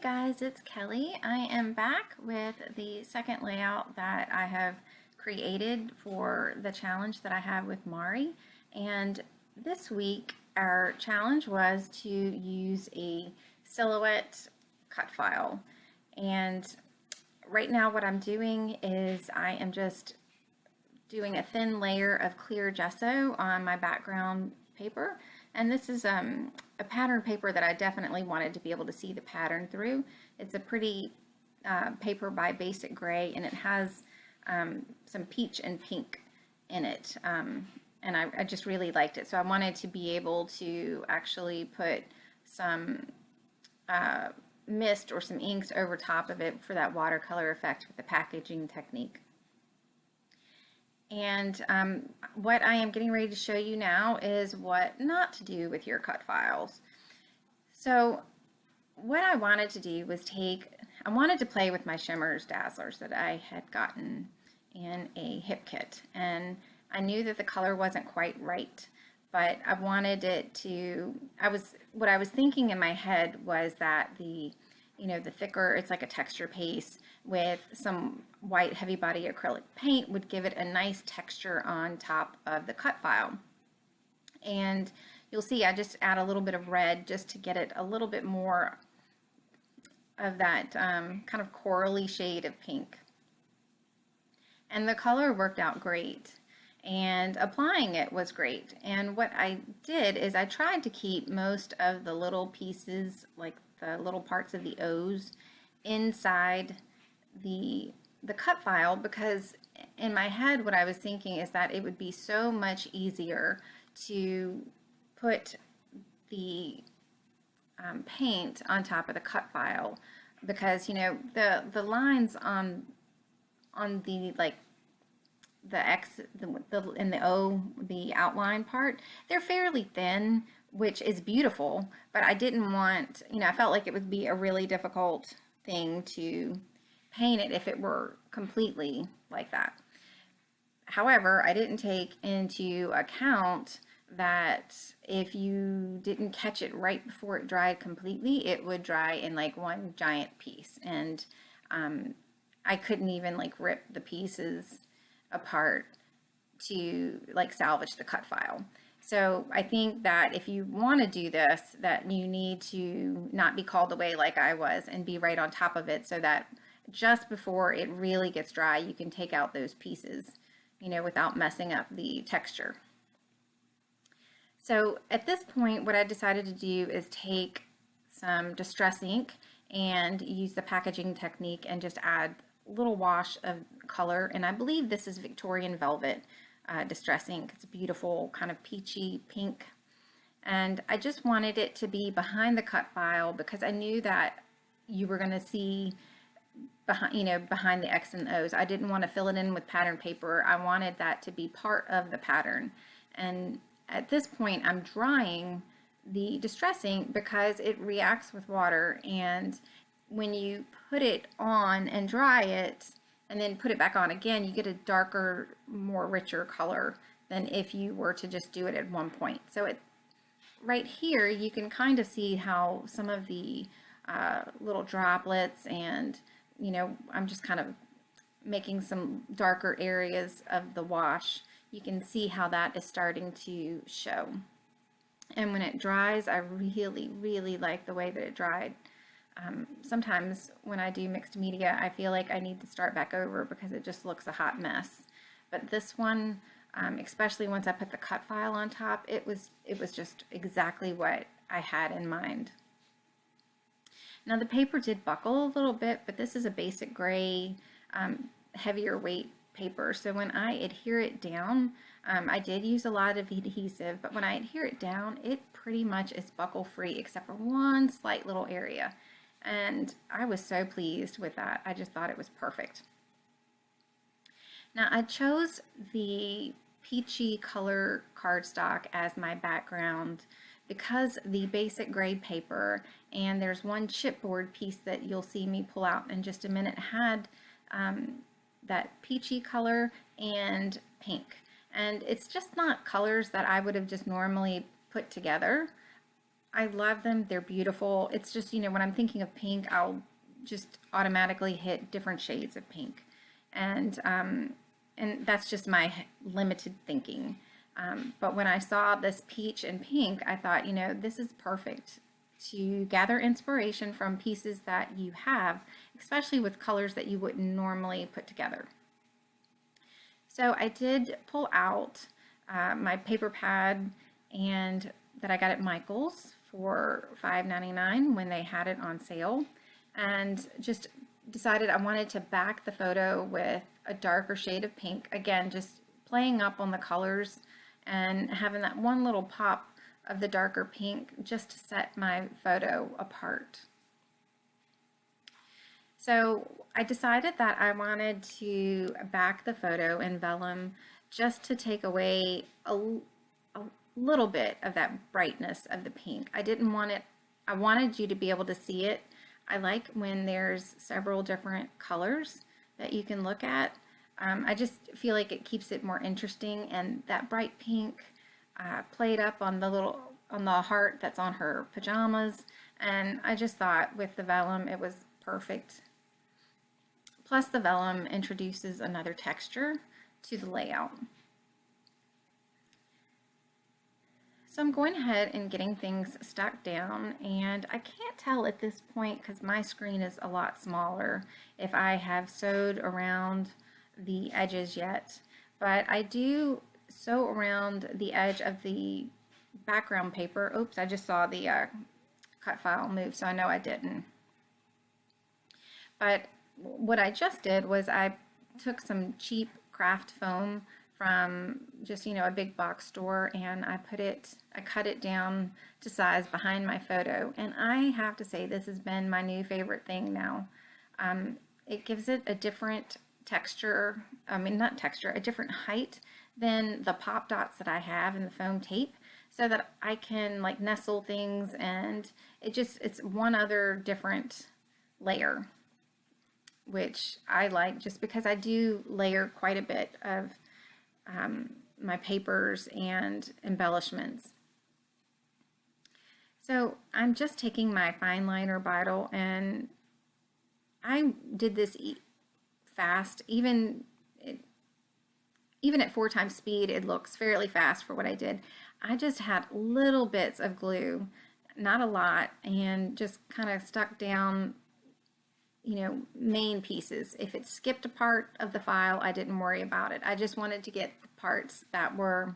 Guys, it's Kelly. I am back with the second layout that I have created for the challenge that I have with Mari. And this week our challenge was to use a silhouette cut file. And right now what I'm doing is I am just doing a thin layer of clear gesso on my background paper. And this is a pattern paper that I definitely wanted to be able to see the pattern through. It's a pretty paper by Basic Gray, and it has some peach and pink in it. And I just really liked it. So I wanted to be able to actually put some mist or some inks over top of it for that watercolor effect with the packaging technique. And what I am getting ready to show you now is what not to do with your cut files. So what I wanted to do was I wanted to play with my shimmers dazzlers that I had gotten in a hip kit. And I knew that the color wasn't quite right, but I wanted it to, what I was thinking in my head was that the thicker, it's like a texture paste with some white heavy body acrylic paint would give it a nice texture on top of the cut file. And you'll see I just add a little bit of red just to get it a little bit more of that kind of corally shade of pink. And the color worked out great, and applying it was great. And what I did is I tried to keep most of the little pieces, like the little parts of the O's, inside the cut file, because in my head what I was thinking is that it would be so much easier to put the paint on top of the cut file, because the lines on the the X and the O, the outline part, they're fairly thin, which is beautiful, but I didn't want, I felt like it would be a really difficult thing to paint it if it were completely like that. However, I didn't take into account that if you didn't catch it right before it dried completely, it would dry in like one giant piece, and I couldn't even rip the pieces apart to salvage the cut file. So I think that if you want to do this, that you need to not be called away like I was and be right on top of it, so that just before it really gets dry, you can take out those pieces, without messing up the texture. So at this point, what I decided to do is take some distress ink and use the packaging technique and just add a little wash of color. And I believe this is Victorian Velvet distress ink. It's a beautiful kind of peachy pink. And I just wanted it to be behind the cut file, because I knew that you were going to see behind the X and O's. I didn't want to fill it in with pattern paper. I wanted that to be part of the pattern. And at this point, I'm drying the distress ink because it reacts with water, and when you put it on and dry it and then put it back on again, you get a darker, more richer color than if you were to just do it at one point. So right here, you can kind of see how some of the little droplets, and I'm just kind of making some darker areas of the wash. You can see how that is starting to show. And when it dries, I really, really like the way that it dried. Sometimes when I do mixed media, I feel like I need to start back over because it just looks a hot mess. But this one, especially once I put the cut file on top, it was just exactly what I had in mind. Now the paper did buckle a little bit, but this is a Basic Gray, heavier weight paper. So when I adhere it down, I did use a lot of adhesive, but when I adhere it down, it pretty much is buckle free except for one slight little area. And I was so pleased with that. I just thought it was perfect. Now I chose the peachy color cardstock as my background because the Basic Gray paper, and there's one chipboard piece that you'll see me pull out in just a minute, had that peachy color and pink. And it's just not colors that I would have just normally put together. I love them. They're beautiful. It's just, when I'm thinking of pink, I'll just automatically hit different shades of pink. And that's just my limited thinking. But when I saw this peach and pink, I thought, this is perfect to gather inspiration from pieces that you have, especially with colors that you wouldn't normally put together. So I did pull out my paper pad and that I got at Michael's for $5.99 when they had it on sale, and just decided I wanted to back the photo with a darker shade of pink. Again, just playing up on the colors and having that one little pop of the darker pink just to set my photo apart. So I decided that I wanted to back the photo in vellum just to take away a little bit of that brightness of the pink. I wanted you to be able to see it. I like when there's several different colors that you can look at. I just feel like it keeps it more interesting, and that bright pink played up on the heart that's on her pajamas, and I just thought with the vellum it was perfect. Plus the vellum introduces another texture to the layout. So I'm going ahead and getting things stuck down, and I can't tell at this point because my screen is a lot smaller if I have sewed around the edges yet, but I do sew around the edge of the background paper. Oops, I just saw the cut file move, so I know I didn't. But what I just did was I took some cheap craft foam from just, a big box store, and I cut it down to size behind my photo. And I have to say, this has been my new favorite thing now. It gives it a different texture, a different height than the pop dots that I have in the foam tape, so that I can like nestle things, and it's one other different layer, which I like just because I do layer quite a bit of my papers and embellishments. So I'm just taking my fine liner bottle, and I did this fast. Even at 4 times speed, it looks fairly fast for what I did. I just had little bits of glue, not a lot, and just kind of stuck down main pieces. If it skipped a part of the file, I didn't worry about it. I just wanted to get the parts that were,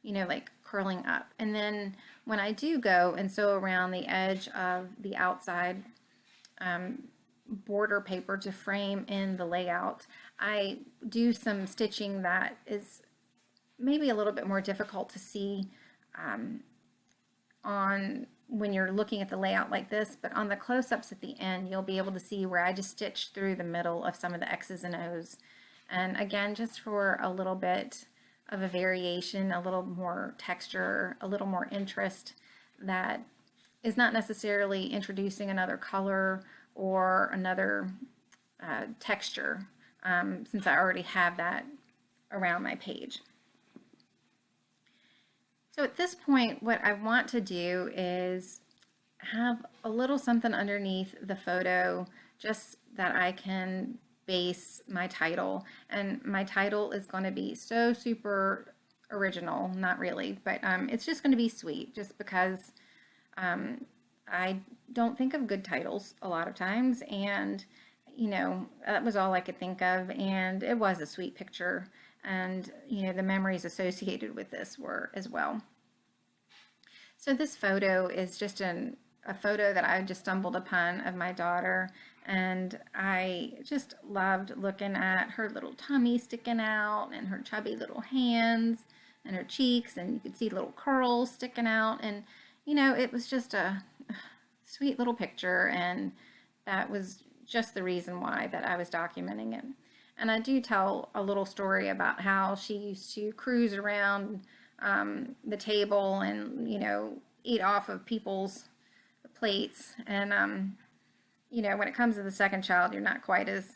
like curling up. And then when I do go and sew around the edge of the outside border paper to frame in the layout, I do some stitching that is maybe a little bit more difficult to see on when you're looking at the layout like this, but on the close-ups at the end, you'll be able to see where I just stitched through the middle of some of the X's and O's. And again, just for a little bit of a variation, a little more texture, a little more interest that is not necessarily introducing another color or another texture, since I already have that around my page. So at this point, what I want to do is have a little something underneath the photo, just that I can base my title. And my title is going to be so super original, not really, but it's just going to be sweet, just because I don't think of good titles a lot of times, and that was all I could think of, and it was a sweet picture, and the memories associated with this were as well. So this photo is just a photo that I just stumbled upon of my daughter, and I just loved looking at her little tummy sticking out, and her chubby little hands, and her cheeks, and you could see little curls sticking out, and it was just a sweet little picture, and that was just the reason why that I was documenting it. And I do tell a little story about how she used to cruise around the table and eat off of people's plates, and when it comes to the second child, you're not quite as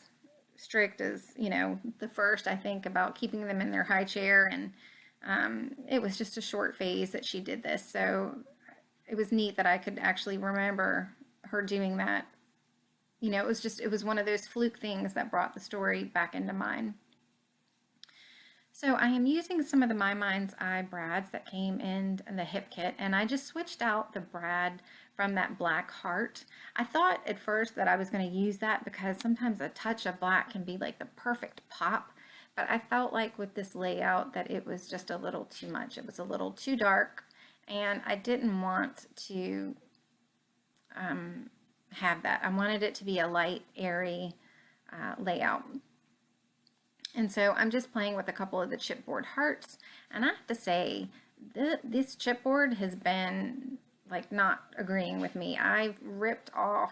strict as the first, I think, about keeping them in their high chair, and it was just a short phase that she did this, so it was neat that I could actually remember her doing that. You know, it was one of those fluke things that brought the story back into mind. So I am using some of the My Mind's Eye brads that came in the hip kit, and I just switched out the brad from that black heart. I thought at first that I was going to use that because sometimes a touch of black can be like the perfect pop, but I felt like with this layout that it was just a little too much. It was a little too dark, and I didn't want to have that. I wanted it to be a light, airy layout. And so I'm just playing with a couple of the chipboard hearts, and I have to say, this chipboard has been like not agreeing with me. I've ripped off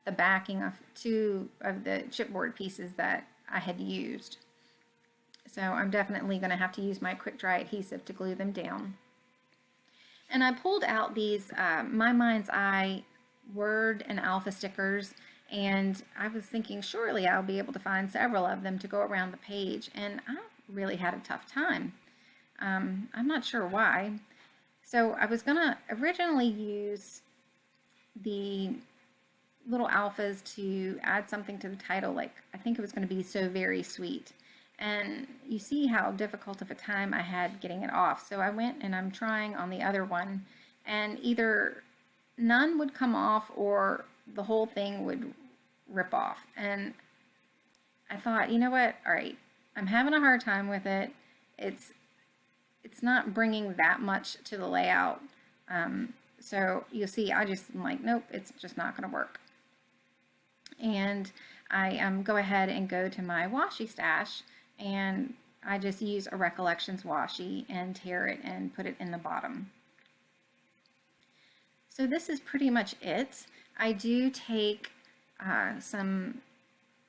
the backing of two of the chipboard pieces that I had used. So I'm definitely going to have to use my quick dry adhesive to glue them down. And I pulled out these My Mind's Eye Word and Alpha stickers, and I was thinking surely I'll be able to find several of them to go around the page, and I really had a tough time. I'm not sure why. So I was going to originally use the little alphas to add something to the title, like I think it was going to be So Very Sweet. And you see how difficult of a time I had getting it off. So I went and I'm trying on the other one, and either none would come off or the whole thing would rip off. And I thought, you know what, all right, I'm having a hard time with it. It's not bringing that much to the layout. So you'll see I'm like, nope, it's just not going to work. And I go ahead and go to my washi stash, and I just use a Recollections washi and tear it and put it in the bottom. So this is pretty much it. I do take some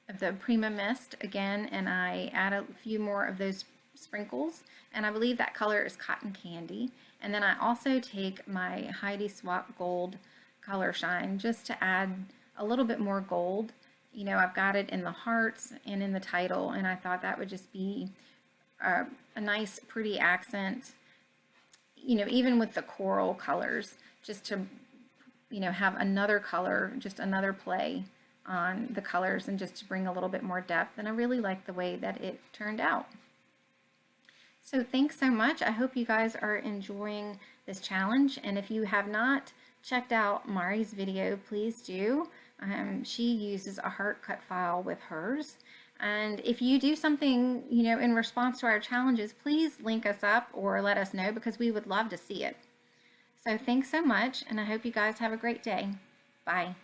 of the Prima Mist again, and I add a few more of those sprinkles, and I believe that color is Cotton Candy. And then I also take my Heidi Swap Gold Color Shine just to add a little bit more gold. You know, I've got it in the hearts and in the title, and I thought that would just be a nice, pretty accent, you know, even with the coral colors, just to, you know, have another color, just another play on the colors, and just to bring a little bit more depth. And I really like the way that it turned out. So thanks so much. I hope you guys are enjoying this challenge, and if you have not checked out Mari's video, please do. She uses a heart cut file with hers. And if you do something, you know, in response to our challenges, please link us up or let us know, because we would love to see it. So thanks so much, and I hope you guys have a great day. Bye.